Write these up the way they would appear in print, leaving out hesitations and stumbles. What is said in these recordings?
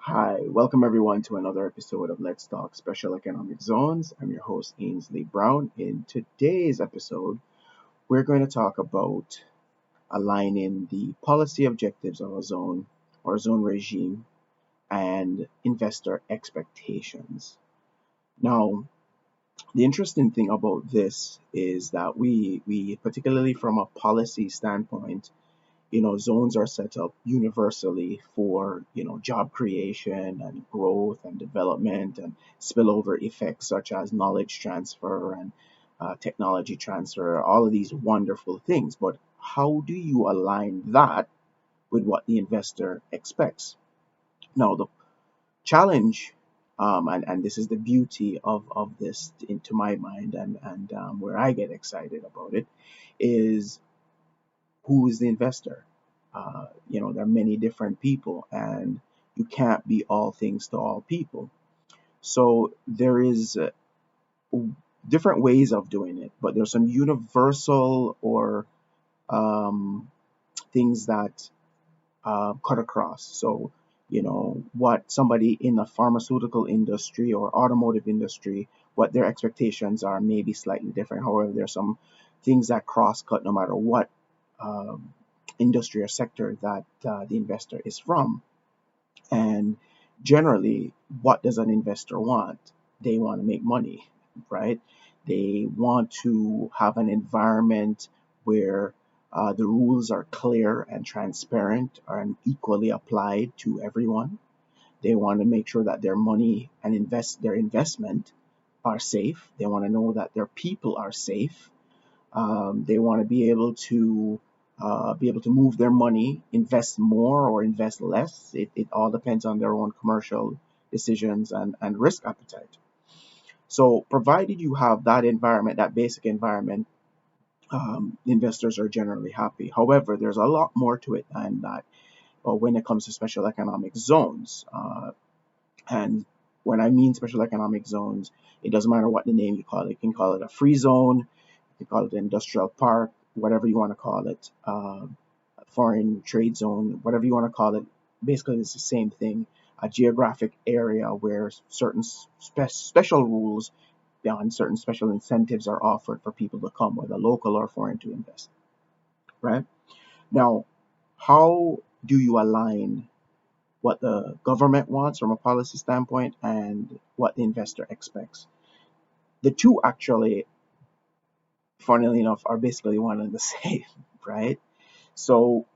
Hi, welcome everyone to another episode of Let's Talk Special Economic Zones. I'm your host, Ainsley Brown. In today's episode, we're going to talk about aligning the policy objectives of a zone or zone regime and investor expectations. Now, the interesting thing about this is that we particularly from a policy standpoint, zones are set up universally for, job creation and growth and development and spillover effects such as knowledge transfer and technology transfer, all of these wonderful things. But how do you align that with what the investor expects? Now, the challenge, and this is the beauty of this into my mind and where I get excited about it, is who is the investor? There are many different people, and you can't be all things to all people. So there is different ways of doing it, but there's some universal or um, things that cut across. So what somebody in the pharmaceutical industry or automotive industry, what their expectations are may be slightly different. However, there's some things that cross cut no matter what um, industry or sector that the investor is from. And generally, what does an investor want? They want to make money, right? They want to have an environment where the rules are clear and transparent and equally applied to everyone. They want to make sure that their money and their investment are safe. They want to know that their people are safe. They want to be able to move their money, invest more or invest less. It all depends on their own commercial decisions and risk appetite. So, provided you have that environment, that basic environment, investors are generally happy. However, there's a lot more to it than that when it comes to special economic zones. And when I mean special economic zones, it doesn't matter what the name you call it. You can call it a free zone, you can call it an industrial park, whatever you want to call it, foreign trade zone, whatever you want to call it. Basically, it's the same thing. A geographic area where certain special rules and certain special incentives are offered for people to come, whether local or foreign, to invest. Right now, how do you align what the government wants from a policy standpoint and what the investor expects? The two actually, funnily enough, are basically one and the same, right? So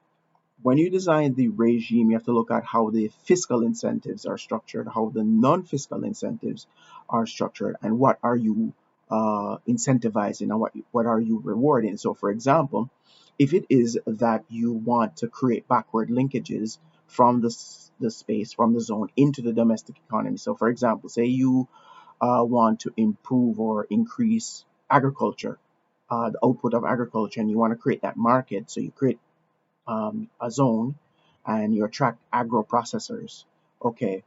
when you design the regime, you have to look at how the fiscal incentives are structured, how the non-fiscal incentives are structured, and what are you incentivizing and what are you rewarding. So, for example, if it is that you want to create backward linkages from the space, from the zone into the domestic economy. So, for example, say you want to improve or increase agriculture, the output of agriculture, and you want to create that market. So you create a zone and you attract agro processors. Okay,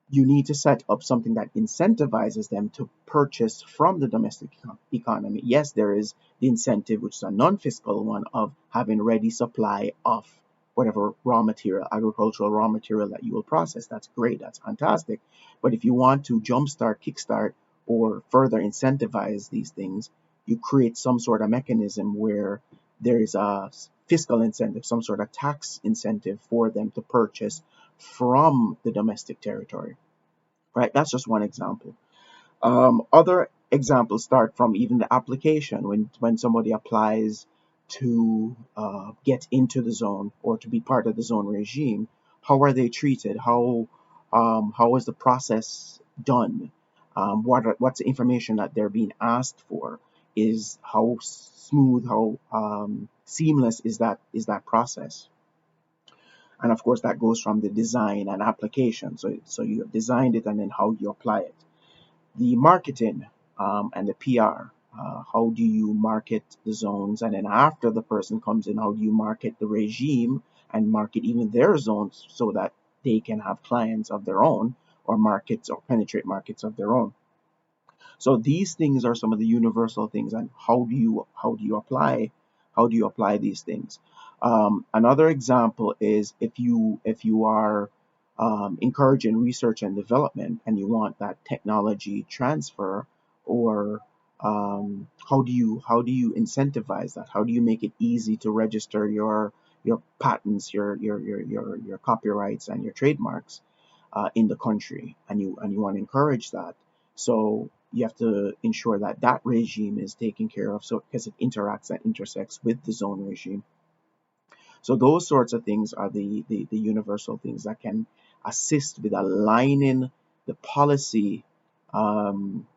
you need to set up something that incentivizes them to purchase from the domestic economy. Yes, there is the incentive, which is a non-fiscal one, of having ready supply of whatever raw material, agricultural raw material that you will process. That's great, that's fantastic. But if you want to jumpstart, kickstart, or further incentivize these things, you create some sort of mechanism where there is a fiscal incentive, some sort of tax incentive for them to purchase from the domestic territory, right? That's just one example. Other examples start from even the application when somebody applies to get into the zone or to be part of the zone regime. How are they treated? How is the process done? What's the information that they're being asked for? Is how smooth, how seamless is that process? And of course, that goes from the design and application. So you have designed it and then how you apply it. The marketing and the PR. How do you market the zones? And then after the person comes in, how do you market the regime and market even their zones so that they can have clients of their own or markets or penetrate markets of their own? So these things are some of the universal things, and how do you apply these things? Another example is if you are encouraging research and development, and you want that technology transfer, or how do you incentivize that? How do you make it easy to register your patents, your copyrights, and your trademarks in the country? And you want to encourage that. So you have to ensure that that regime is taken care of, so because it interacts and intersects with the zone regime. So those sorts of things are the universal things that can assist with aligning the policy um,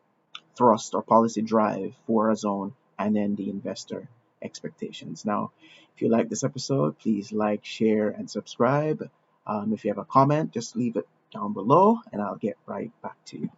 thrust or policy drive for a zone, and then the investor expectations. Now, if you like this episode, please like, share, and subscribe. If you have a comment, just leave it down below and I'll get right back to you.